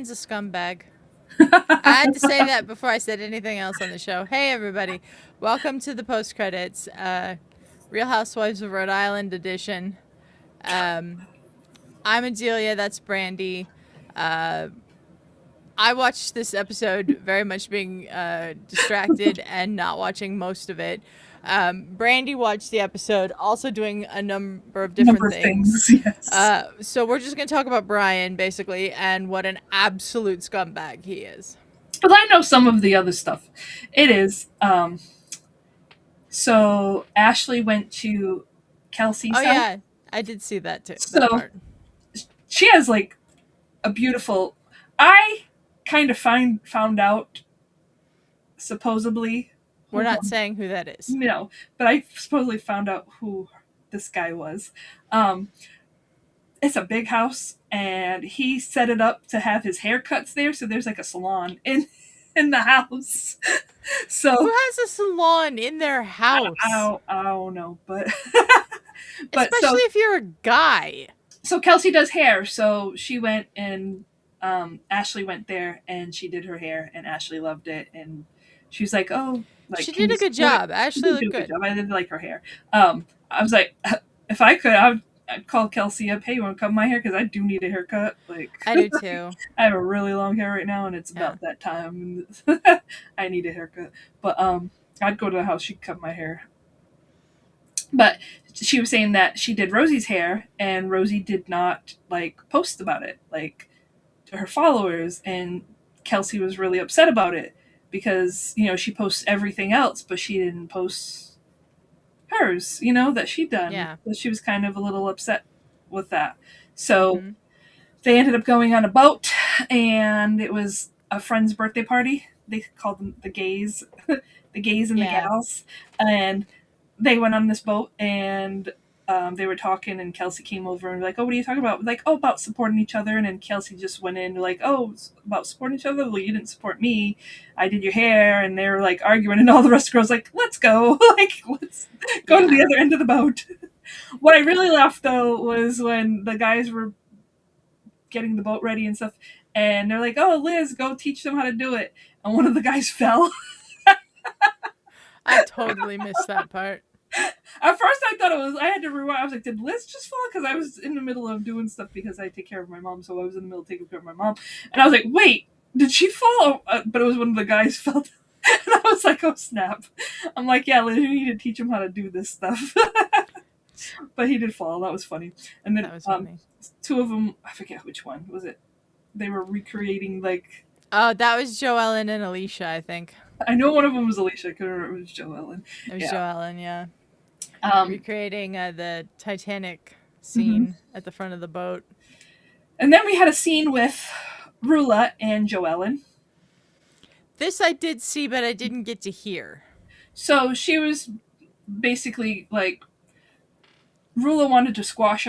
Brian's a scumbag. I had to say that before I said anything else on the show. Hey, everybody. Welcome to the post-credits. Real Housewives of Rhode Island edition. I'm Adelia. That's Brandi. I watched this episode very much being distracted and not watching most of it. Brandi watched the episode, also doing a number of different things. Yes. So we're just going to talk about Brian, basically, and what an absolute scumbag he is. But I know some of the other stuff. It is. So Ashley went to Kelsey's house. Yeah, I did see that too. So that part. She has like a beautiful. I kind of found out supposedly. We're not saying who that is. No, but I supposedly found out who this guy was. It's a big house, and he set it up to have his haircuts there. So there's like a salon in the house. So who has a salon in their house? I don't know, but especially if you're a guy. So Kelsey does hair, so she went and Ashley went there and she did her hair, and Ashley loved it, and she was like, "Oh, like she did a good job." Ashley looked good. I did like her hair. I was like, if I could, I'd call Kelsey up. Hey, you want to cut my hair? Because I do need a haircut. Like I do too. I have a really long hair right now, and it's about that time. I need a haircut. But I'd go to the house. She'd cut my hair. But she was saying that she did Rosie's hair, and Rosie did not like post about it like to her followers, and Kelsey was really upset about it because she posts everything else, but she didn't post hers. That she'd done. Yeah. So she was kind of a little upset with that. So they ended up going on a boat, and it was a friend's birthday party. They called them the gays, the gays and the gals, and they went on this boat, and they were talking, and Kelsey came over and like, "Oh, what are you talking about?" Like, "Oh, about supporting each other." And then Kelsey just went in like, "Oh, about supporting each other? Well, you didn't support me. I did your hair." And they were like arguing, and all the rest of the girls like, "Let's go. Like, let's go to the other end of the boat." What I really laughed though was when the guys were getting the boat ready and stuff, and they're like, "Oh, Liz, go teach them how to do it." And one of the guys fell. I totally missed that part. At first, I thought it was. I had to rewind. I was like, "Did Liz just fall?" Because I was in the middle of doing stuff because I take care of my mom. So I was in the middle of taking care of my mom, and I was like, "Wait, did she fall?" But it was one of the guys fell down, and I was like, "Oh snap!" I'm like, "Yeah, Liz, you need to teach him how to do this stuff." But he did fall. That was funny. And then two of them, I forget which one was it. They were recreating like. Oh, that was Jo-Ellen and Alicia, I think. I know one of them was Alicia. I couldn't remember it was Jo-Ellen. It was Jo-Ellen, yeah. Recreating the Titanic scene at the front of the boat. And then we had a scene with Rulla and Jo-Ellen. This I did see, but I didn't get to hear. So she was basically like, Rulla wanted to squash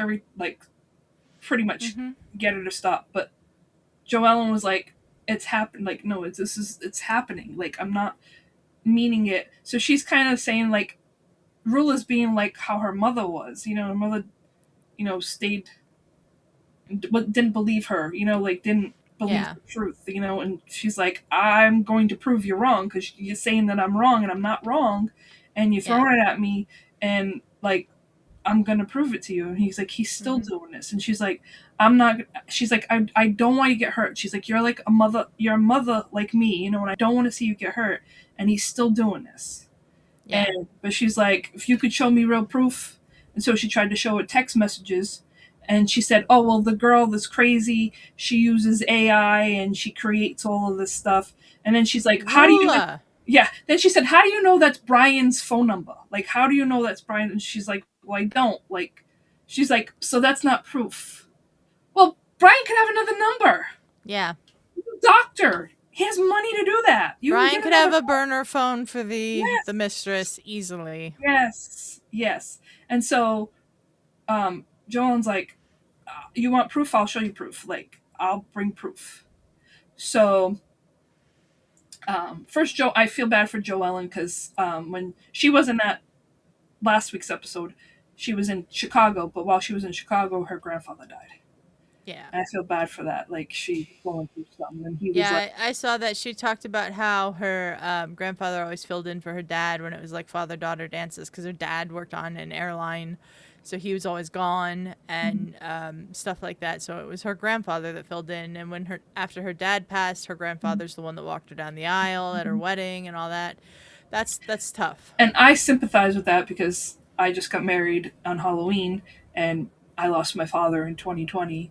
pretty much get her to stop, but Jo-Ellen was like, "It's happened. Like, no, it's happening. Like, I'm not meaning it." So she's kind of saying like, Rulla's being like how her mother was. Her mother, stayed, but didn't believe her. Like didn't believe the truth. And she's like, "I'm going to prove you wrong because you're saying that I'm wrong and I'm not wrong, and you're throwing it at me, and like, I'm going to prove it to you." And he's like, "He's still doing this." And she's like, "I'm not," she's like, I don't want you to get hurt." She's like, "You're like you're a mother like me, and I don't want to see you get hurt. And he's still doing this." Yeah. But she's like, "If you could show me real proof." And so she tried to show it text messages. And she said, "Oh, well, the girl that's crazy, she uses AI and she creates all of this stuff." And then she's like, "How do you know?" Yeah. Then she said, "How do you know that's Brian's phone number? Like, how do you know that's Brian?" And she's like, "Well, I don't." Like, she's like, "So that's not proof." Well, Brian could have another number. Yeah. Doctor. He has money to do that. Brian could have a burner phone for the mistress easily. Yes. And so Jo-Ellen's like, "You want proof? I'll show you proof. Like, I'll bring proof." So first, I feel bad for Jo-Ellen because when she was in that last week's episode, she was in Chicago, but while she was in Chicago, her grandfather died. Yeah. And I feel bad for that. Like, she's going through something, and he was like, Yeah, I saw that she talked about how her grandfather always filled in for her dad when it was like father-daughter dances because her dad worked on an airline, so he was always gone and stuff like that. So it was her grandfather that filled in, and when after her dad passed, her grandfather's the one that walked her down the aisle at her wedding and all that. That's tough. and I sympathize with that because I just got married on Halloween, and I lost my father in 2020.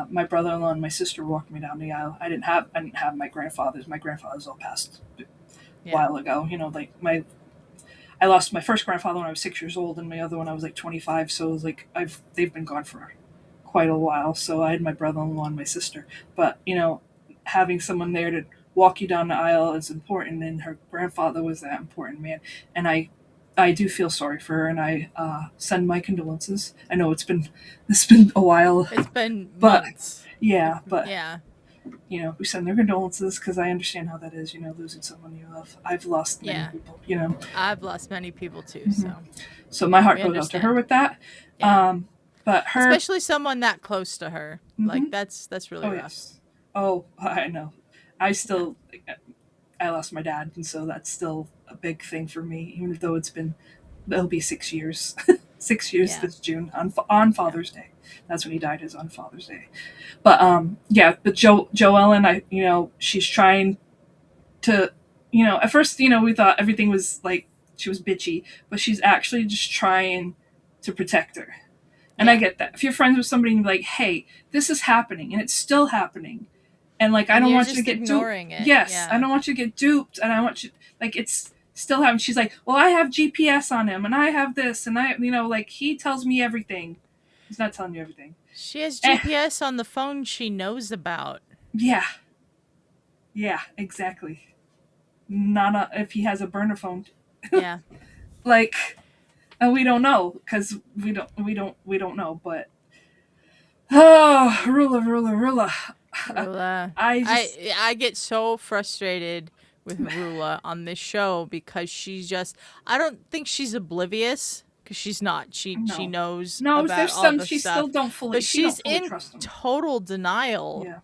My brother-in-law and my sister walked me down the aisle. I didn't have my grandfathers. My grandfathers all passed a while ago. You know, like I lost my first grandfather when I was 6 years old, and my other one I was like 25. So it was like they've been gone for quite a while. So I had my brother-in-law and my sister. But you know, having someone there to walk you down the aisle is important, and her grandfather was that important, man. And I do feel sorry for her, and I send my condolences. I know it's been a while. It's been but months. yeah, but Yeah. you know, we send their condolences because I understand how that is. You know, losing someone you love. I've lost many people. You know, I've lost many people too. So my heart goes out to her with that. Yeah. But her, especially someone that close to her, like that's really rough. Yes. Oh, I know. I lost my dad, and so that's still a big thing for me, even though it'll be 6 years. 6 years this June on Father's Day. That's when he died, is on Father's Day. But but Jo-Ellen, she's trying to, at first, we thought everything was like she was bitchy, but she's actually just trying to protect her. And I get that. If you're friends with somebody and you're like, hey, this is happening and it's still happening, and like I don't want you to get duped. Yes, I don't want you to get duped, and I want you it's still happening. She's like, well, I have GPS on him, and I have this, and like he tells me everything. He's not telling you everything. She has GPS on the phone she knows about. Yeah. Yeah, exactly. Not if he has a burner phone. Yeah. Like, and we don't know because we don't know, but Rulla. I get so frustrated with Rulla on this show because I don't think she's oblivious, because she's not. She knows about there's all some the she stuff, still don't fully, but she's don't fully in trust them. Total denial. Yeah.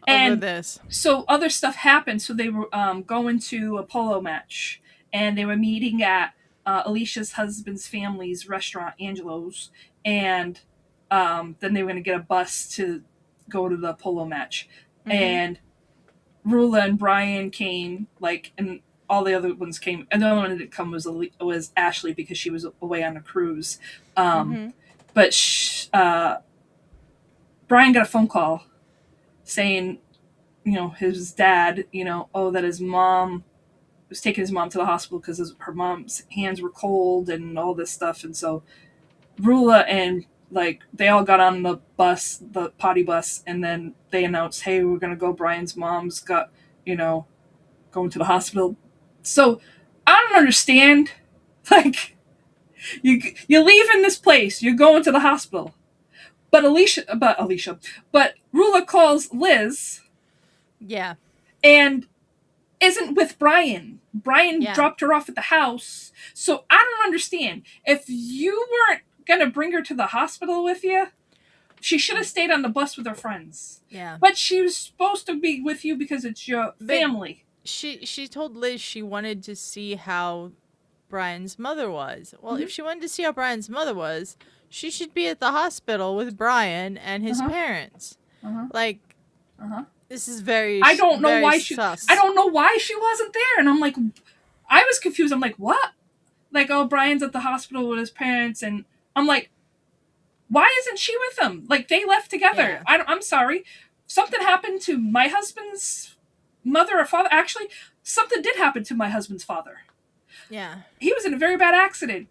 Over this. So other stuff happened. So they were going to a polo match, and they were meeting at Alicia's husband's family's restaurant, Angelo's, and then they were going to get a bus to go to the polo match. And Rulla and Brian came, and all the other ones came, and the only one that didn't come was Ashley, because she was away on a cruise. But Brian got a phone call saying, his dad, that his mom was taking his mom to the hospital because her mom's hands were cold and all this stuff. And so Rulla and they all got on the bus, the potty bus, and then they announced, hey, we're going to go. Brian's mom's got, going to the hospital. So I don't understand. You're leaving this place. You're going to the hospital. But Rulla calls Liz. Yeah. And isn't with Brian. Brian dropped her off at the house. So I don't understand. If you weren't going to bring her to the hospital with you, she should have stayed on the bus with her friends. Yeah. But she was supposed to be with you because it's your family. She told Liz she wanted to see how Brian's mother was. Well, if she wanted to see how Brian's mother was, she should be at the hospital with Brian and his parents. This is very. I don't know very why sus. I don't know why she wasn't there, and I'm like, I was confused. I'm like, what? Brian's at the hospital with his parents, and I'm like, why isn't she with them? They left together. Yeah. I'm sorry. Something happened to my husband's mother or father. Actually, something did happen to my husband's father. Yeah. He was in a very bad accident,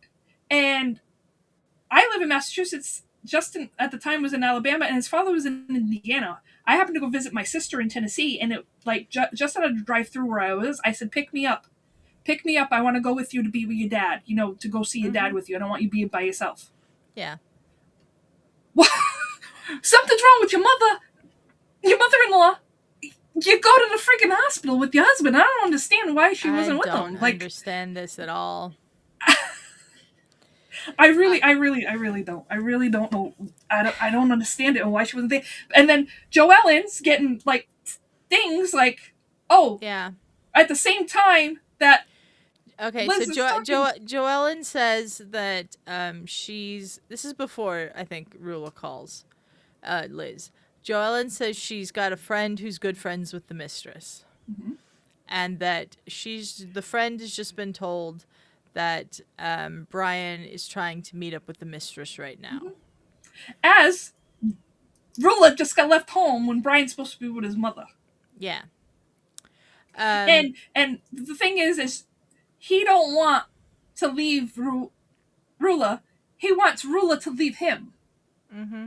and I live in Massachusetts. Justin at the time was in Alabama, and his father was in Indiana. I happened to go visit my sister in Tennessee, and it just had to drive through where I was. I said, pick me up. I want to go with you to be with your dad, to go see your dad with you. I don't want you being by yourself. Yeah. What? Something's wrong with your mother-in-law. You go to the friggin' hospital with your husband. I don't understand why she wasn't with them. I don't understand this at all. I really don't. I really don't know. I don't understand it and why she wasn't there. And then Jo-Ellen's getting like things like, oh, Yeah. at the same time that Okay, Liz so is talking. Jo-Ellen says that this is before I think Rula calls Liz. Jo-Ellen says she's got a friend who's good friends with the mistress. Mm-hmm. And that the friend has just been told that Brian is trying to meet up with the mistress right now. Mm-hmm. As Rulla just got left home when Brian's supposed to be with his mother. Yeah. And the thing is he don't want to leave Rulla. He wants Rulla to leave him. Mm-hmm.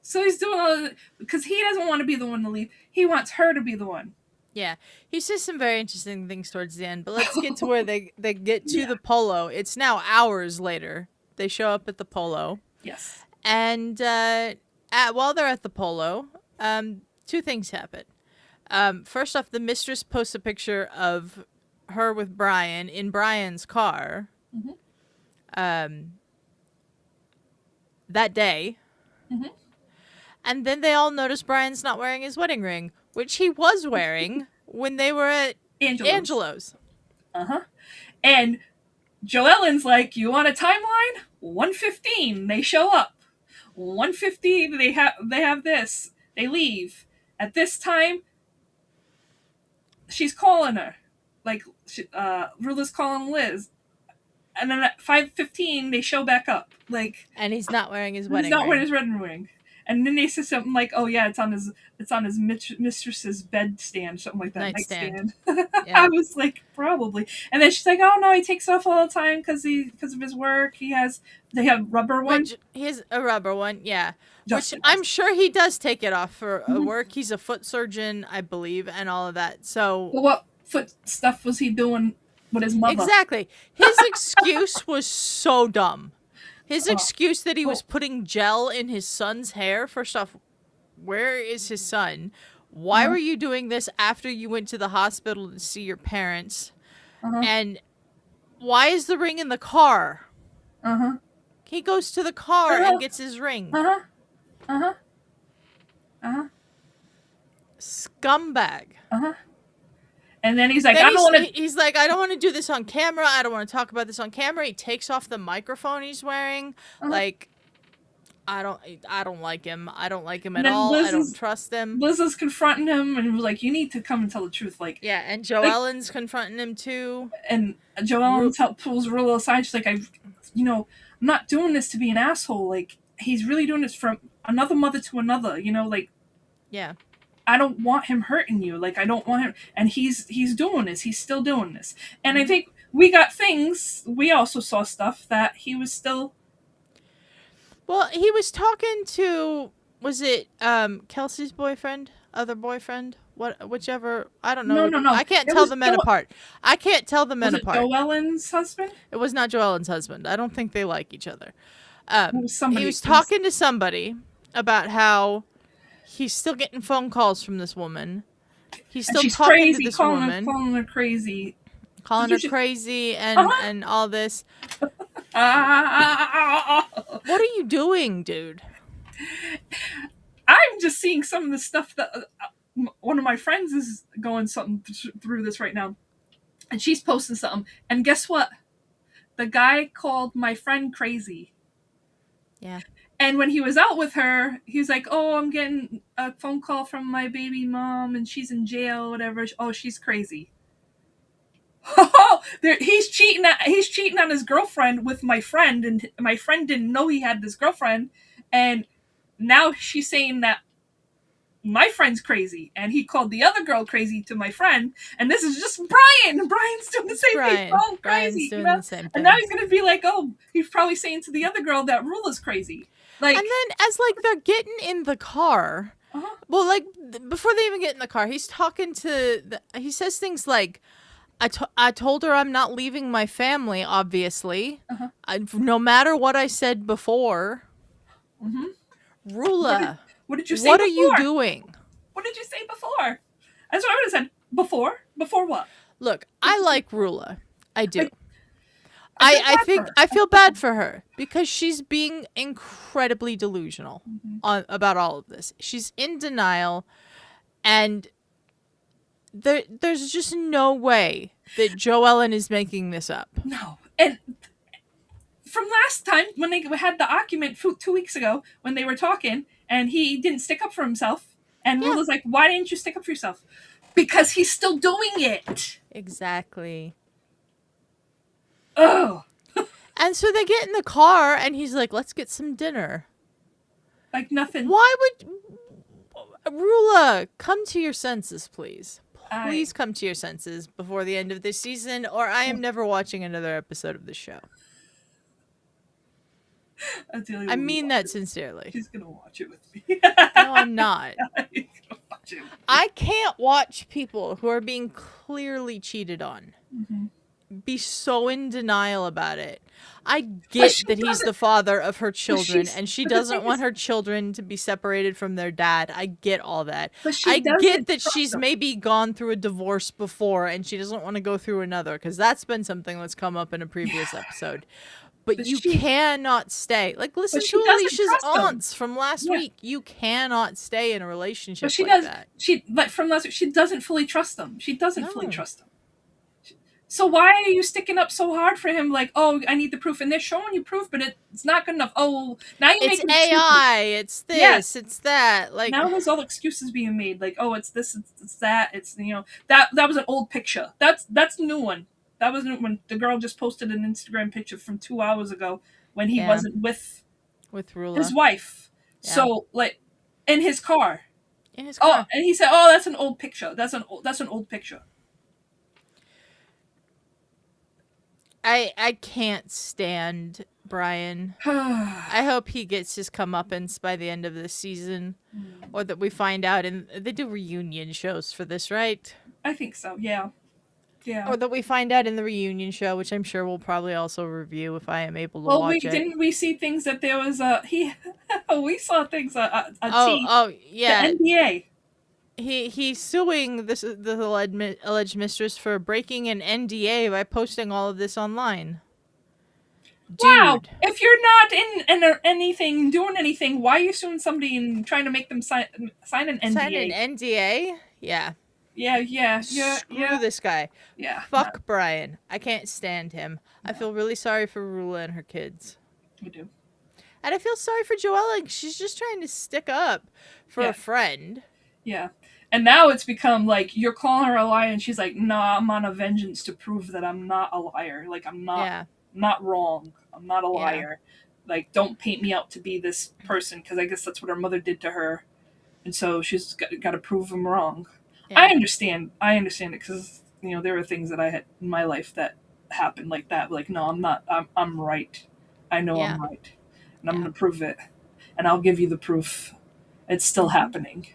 So he's doing all because he doesn't want to be the one to leave. He wants her to be the one. Yeah, he says some very interesting things towards the end, but let's get to where they get to the polo. It's now hours later. They show up at the polo. Yes. And while they're at the polo, two things happen. First off, the mistress posts a picture of her with Brian in Brian's car. Mm-hmm. That day. Mm-hmm. And then they all notice Brian's not wearing his wedding ring, which he was wearing when they were at Angelo's. Uh-huh. And Jo-Ellen's like, you want a timeline? 1:15, they show up. 1:15, they have this. They leave. At this time, she's calling her. Like, Rulla's calling Liz. And then at 5:15, they show back up. Like, and he's not wearing his wedding ring. He's not wearing his wedding ring. And then they say something like, "Oh yeah, it's on his mistress's bedstand, something like that." Nightstand. Yeah. I was like, probably. And then she's like, "Oh no, he takes off all the time because of his work. They have rubber one. He has a rubber one, yeah. Which I'm sure he does take it off for work. He's a foot surgeon, I believe, and all of that. So, well, what foot stuff was he doing with his mother? Exactly. His excuse was so dumb. His excuse that he was putting gel in his son's hair. First off, where is his son? Why were you doing this after you went to the hospital to see your parents? And why is the ring in the car? He goes to the car and gets his ring. Scumbag. And then he's like, I don't want to. He's like, I don't want to do this on camera. I don't want to talk about this on camera. He takes off the microphone he's wearing. Like, I don't like him. I don't like him at all. I don't trust him. Liz is confronting him and was like, you need to come and tell the truth. Like, yeah, and Jo-Ellen's confronting him too. And Jo-Ellen pulls Rulla aside. She's like, I'm not doing this to be an asshole. Like, he's really doing this from another mother to another. Like, yeah. I don't want him hurting you. Like, I don't want him. And he's doing this. He's still doing this. And I think we got things. We also saw stuff that he was still. Well, he was talking to, was it Kelsey's boyfriend? Other boyfriend? Whichever. I don't know. No. I can't tell the men apart. I can't tell the men apart. Was it Jo-Ellen's husband? It was not Jo-Ellen's husband. I don't think they like each other. He was talking to somebody about how he's still getting phone calls from this woman. He's still talking to this woman. Calling her crazy. Calling her crazy and all this. What are you doing, dude? I'm just seeing some of the stuff that one of my friends is going something through this right now. And she's posting something. And guess what? The guy called my friend crazy. Yeah. And when he was out with her, he was like, "Oh, I'm getting a phone call from my baby mom, and she's in jail, whatever. Oh, she's crazy." Oh, he's cheating on his girlfriend with my friend, and my friend didn't know he had this girlfriend, and now she's saying that my friend's crazy, and he called the other girl crazy to my friend, and this is just Brian. Brian's doing the same thing. Oh, crazy. The same thing. And now he's gonna be like, oh, he's probably saying to the other girl that Rulla's crazy. Like, and then as like they're getting in the car, well, like before they even get in the car, he's talking to. He says things like, I told her I'm not leaving my family. Obviously, no matter what I said before. Rulla, what did you say? What before? are you doing? What did you say before? That's what I would have said. Before what? Look, I like Rulla. I do. I feel bad for her because she's being incredibly delusional about all of this. She's in denial, and there's just no way that Jo-Ellen is making this up. No. And from last time, when they had the argument 2 weeks ago, when they were talking, and he didn't stick up for himself, and Rulla's like, why didn't you stick up for yourself? Because he's still doing it. Exactly. Oh. And so they get in the car, and he's like, let's get some dinner. Like nothing. Why would... Rulla, come to your senses, please. Please come to your senses before the end of this season, or I am never watching another episode of the show. Adelia I mean that sincerely. She's going to watch it with me. No, I'm not. I can't watch people who are being clearly cheated on be so in denial about it. I get that he's the father of her children, and she doesn't want her children to be separated from their dad. I get all that. I get that she's maybe gone through a divorce before, and she doesn't want to go through another, because that's been something that's come up in a previous episode. But you cannot stay. Like, listen to Alicia's aunts from last week. You cannot stay in a relationship that. But from last week, she doesn't fully trust them. She doesn't fully trust them. So why are you sticking up so hard for him? Like, oh, I need the proof. And they're showing you proof, but it's not good enough. Oh, now you make AI. It's this. It's that. Like, now there's all excuses being made. Like, oh, it's this. It's that. It's, you know, that was an old picture. That's the new one. That was when the girl just posted an Instagram picture from 2 hours ago when he wasn't with Rulla. his wife. Yeah. So, like, in his car. In his car. Oh, and he said, "Oh, that's an old picture. That's an old picture." I can't stand Brian. I hope he gets his comeuppance by the end of this season, or that we find out. And they do reunion shows for this, right? I think so. Yeah. Yeah. Or that we find out in the reunion show, which I'm sure we'll probably also review if I am able to watch it. Didn't we see things that there was we saw things yeah. The NDA. He's suing the alleged mistress for breaking an NDA by posting all of this online. Dude. Wow! If you're not in doing anything, why are you suing somebody and trying to make them sign an NDA? Sign an NDA? Yeah. Yeah. Screw this guy. Yeah. Fuck Brian. I can't stand him. No. I feel really sorry for Rulla and her kids. We do. And I feel sorry for Jo-Ellen. She's just trying to stick up for a friend. Yeah. And now it's become like, you're calling her a liar, and she's like, nah, I'm on a vengeance to prove that I'm not a liar. Like, I'm not wrong. I'm not a liar. Like, don't paint me out to be this person, because I guess that's what her mother did to her. And so she's got to prove him wrong. Yeah. I understand it, because, you know, there were things that I had in my life that happened like that. Like, no, I'm not. I'm right. I know I'm right. And I'm going to prove it. And I'll give you the proof. It's still happening.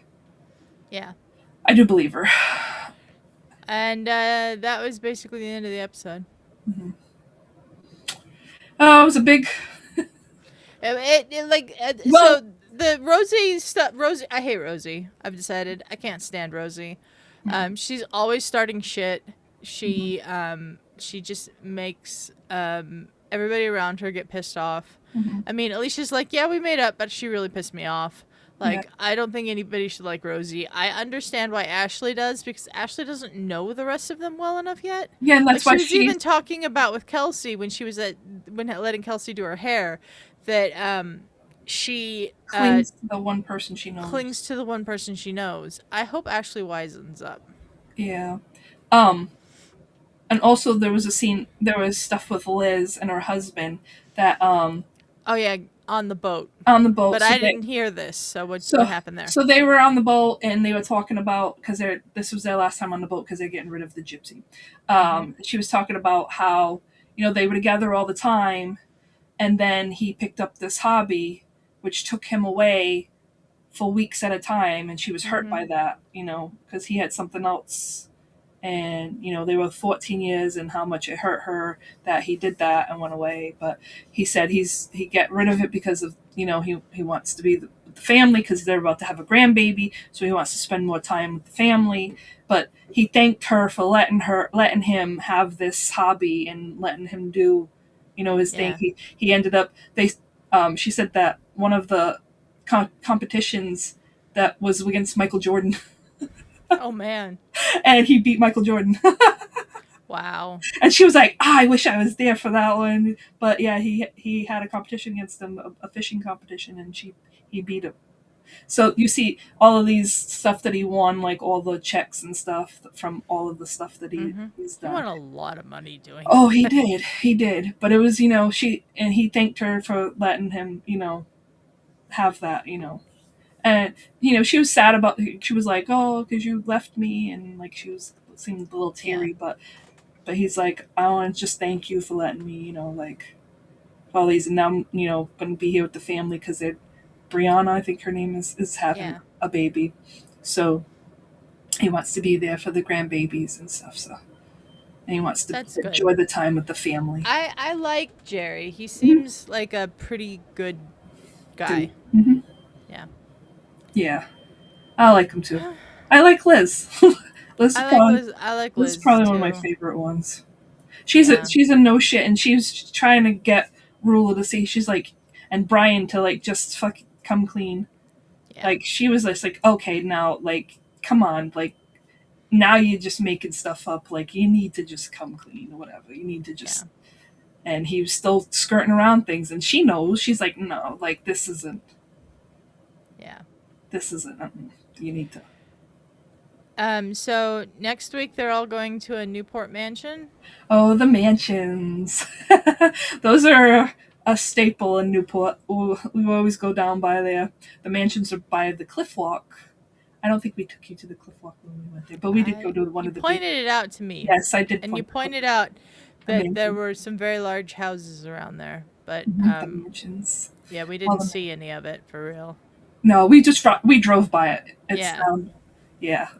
Yeah. I do believe her. And that was basically the end of the episode. Mm-hmm. Oh, it was a big... So the Rosie stuff... Rosie, I hate Rosie. I've decided. I can't stand Rosie. She's always starting shit. She just makes everybody around her get pissed off. I mean, Alicia's like, yeah, we made up, but she really pissed me off. Like, I don't think anybody should like Rosie. I understand why Ashley does, because Ashley doesn't know the rest of them well enough yet. Yeah, and that's why she was even talking about with Kelsey when she was letting Kelsey do her hair, that she clings to the one person she knows. Clings to the one person she knows. I hope Ashley wisens up. Yeah. And also there was stuff with Liz and her husband that oh yeah, on the boat. But so I didn't hear this. So what happened there? So they were on the boat, and they were talking about, because this was their last time on the boat, because they're getting rid of the gypsy. She was talking about how, you know, they were together all the time, and then he picked up this hobby, which took him away for weeks at a time, and she was hurt by that, you know, because he had something else. And, you know, they were 14 years, and how much it hurt her that he did that and went away. But he said he get rid of it because of, you know, he wants to be with the family, because they're about to have a grandbaby. So he wants to spend more time with the family. But he thanked her for letting him have this hobby and letting him do his thing. He ended up, she said that one of the competitions that was against Michael Jordan. Oh, man. And he beat Michael Jordan. Wow. And she was like, I wish I was there for that one. But yeah, he had a competition against him, a fishing competition, and he beat him. So you see all of these stuff that he won, like all the checks and stuff from all of the stuff that he's done. He won a lot of money doing that. Oh, he did. But it was, he thanked her for letting him, have that, And, she was sad about, she was like, oh, because you left me. And like, seemed a little teary, but he's like, I want to just thank you for letting me, like, all these, and now I'm, going to be here with the family because Brianna, I think her name is having a baby. So he wants to be there for the grandbabies and stuff. So, and he wants to enjoy the time with the family. I like Jerry. He seems like a pretty good guy. Mm-hmm. Yeah. Yeah. I like him too. I like Liz. I like Liz. Liz is probably one of my favorite ones. She's a no shit, and she's trying to get Rula to see. She's like, and Brian to like just fucking come clean. Yeah. Like she was just like, okay, now like come on, like now you're just making stuff up. Like you need to just come clean or whatever. You need to just. Yeah. And he was still skirting around things, and she knows. She's like, no, like this isn't. Yeah. This isn't. You need to. So next week they're all going to a Newport mansion. Oh, the mansions. Those are a staple in Newport. We always go down by there. The mansions are by the cliff walk. I don't think we took you to the cliff walk when we went there, but we did go to one of the. You pointed it out to me. Yes, I did. And you pointed out that there were some very large houses around there, but the mansions. Yeah, we didn't see any of it for real. No, we drove by it.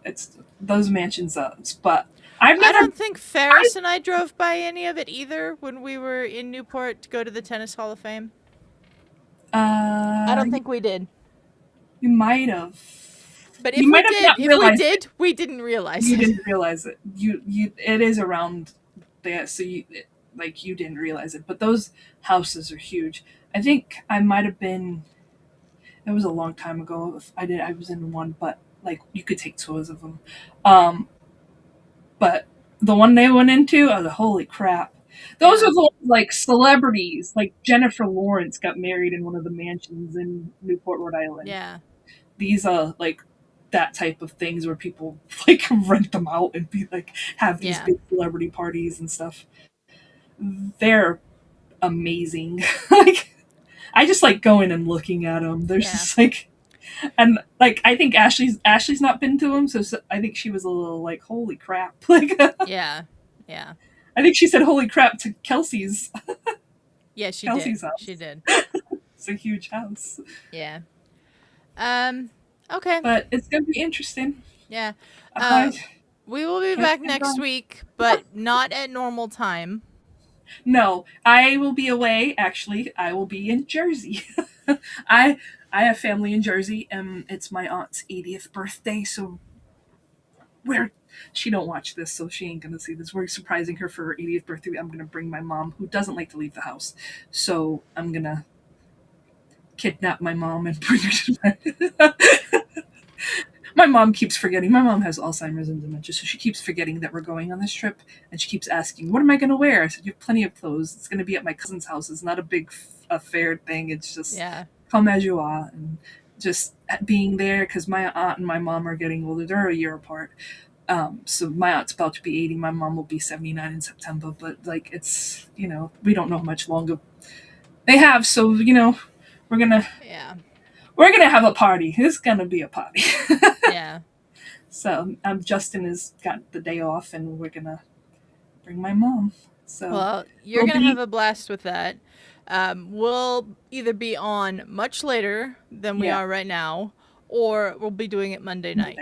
It's those mansions, but I don't think Ferris and I drove by any of it either when we were in Newport to go to the Tennis Hall of Fame. I don't think we did. You might have. But if we did, we didn't realize it. You didn't realize it. It is around there, so you didn't realize it. But those houses are huge. I think I might have been. It was a long time ago. I was in one, but like you could take tours of them. But the one they went into, I was like, holy crap. Those are the like celebrities. Like Jennifer Lawrence got married in one of the mansions in Newport, Rhode Island. Yeah. These are like that type of things where people like rent them out and be like have these big celebrity parties and stuff. They're amazing. Like I just like going and looking at them. There's just like, and like I think Ashley's not been to them, so I think she was a little like, holy crap. Like yeah. I think she said holy crap to Kelsey's. Yeah, she Kelsey's did. house. She did. It's a huge house. Yeah. Okay. But it's gonna be interesting. Yeah. We will be back next week, but not at normal time. No, I will be away. Actually, I will be in Jersey. I have family in Jersey, and it's my aunt's 80th birthday. So she don't watch this, so she ain't gonna see this. We're surprising her for her 80th birthday. I'm gonna bring my mom, who doesn't like to leave the house. So I'm gonna kidnap my mom and bring her to my mom keeps forgetting. My mom has Alzheimer's and dementia, so she keeps forgetting that we're going on this trip, and she keeps asking, what am I going to wear? I said, you have plenty of clothes. It's going to be at my cousin's house. It's not a big affair thing. It's just come as you are, and just being there, because my aunt and my mom are getting older. They're a year apart. So my aunt's about to be 80. My mom will be 79 in September, but like it's, we don't know how much longer they have. So, we're going to... Yeah. We're going to have a party. It's going to be a party. Yeah. So Justin has got the day off, and we're going to bring my mom. So well, you're going to have a blast with that. We'll either be on much later than we are right now, or we'll be doing it Monday night.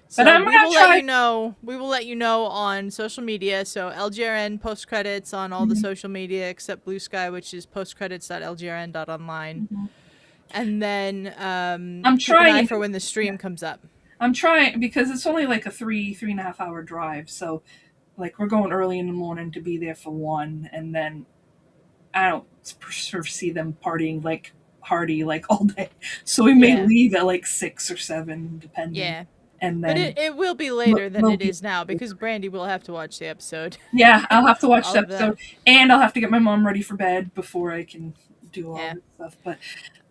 So but we will let you know on social media. So LGRN post credits on all the social media except Bluesky, which is postcredits.lgrn.online. Mm-hmm. And then I'm trying for when the stream comes up. I'm trying because it's only like a 3.5 hour drive. So like we're going early in the morning to be there for 1, and then I don't foresee them partying like hardy like all day. So we may leave at like 6 or 7, depending. Yeah. And then but it will be later than it is now because Brandi will have to watch the episode. Yeah, I'll have to watch the episode, and I'll have to get my mom ready for bed before I can do all this stuff. But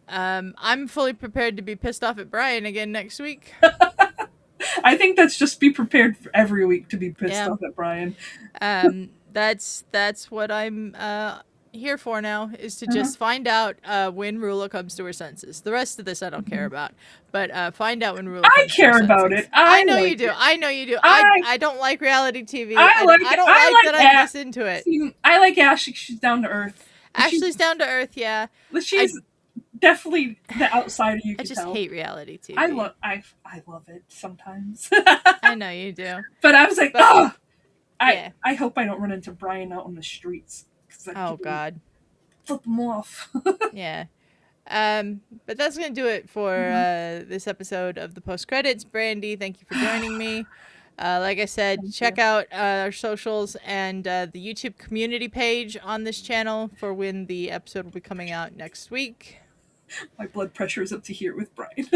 I'm fully prepared to be pissed off at Brian again next week. I think that's just be prepared for every week to be pissed off at Brian. That's what I'm here for now, is to just find out when Rulla comes to her senses. The rest of this I don't care about, but find out when Rulla comes to her senses. I care about it. I know you do. I know you do. I don't like reality TV. I don't like that I listen to it. I like Ashley. She's down to earth. Ashley's down to earth, yeah. She's definitely the outsider you can tell. I just hate reality TV. I love it sometimes. I know you do. But I was like, oh! I hope I don't run into Brian out on the streets. Oh, God. Flip him off. Yeah. But that's going to do it for this episode of the post-credits. Brandi, thank you for joining me. Like I said, check out our socials and the YouTube community page on this channel for when the episode will be coming out next week. My blood pressure is up to here with Brian.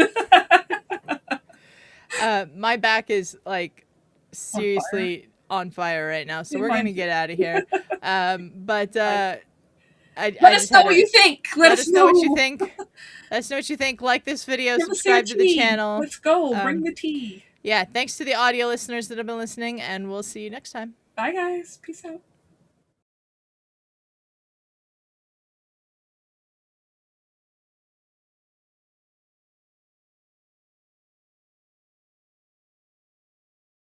My back is, like, seriously on fire right now, so we're going to get out of here. Let us know what you think. Let us know what you think. Let us know what you think. Like this video, subscribe to the channel. Let's go. Bring the tea. Yeah, thanks to the audio listeners that have been listening, and we'll see you next time. Bye, guys. Peace out.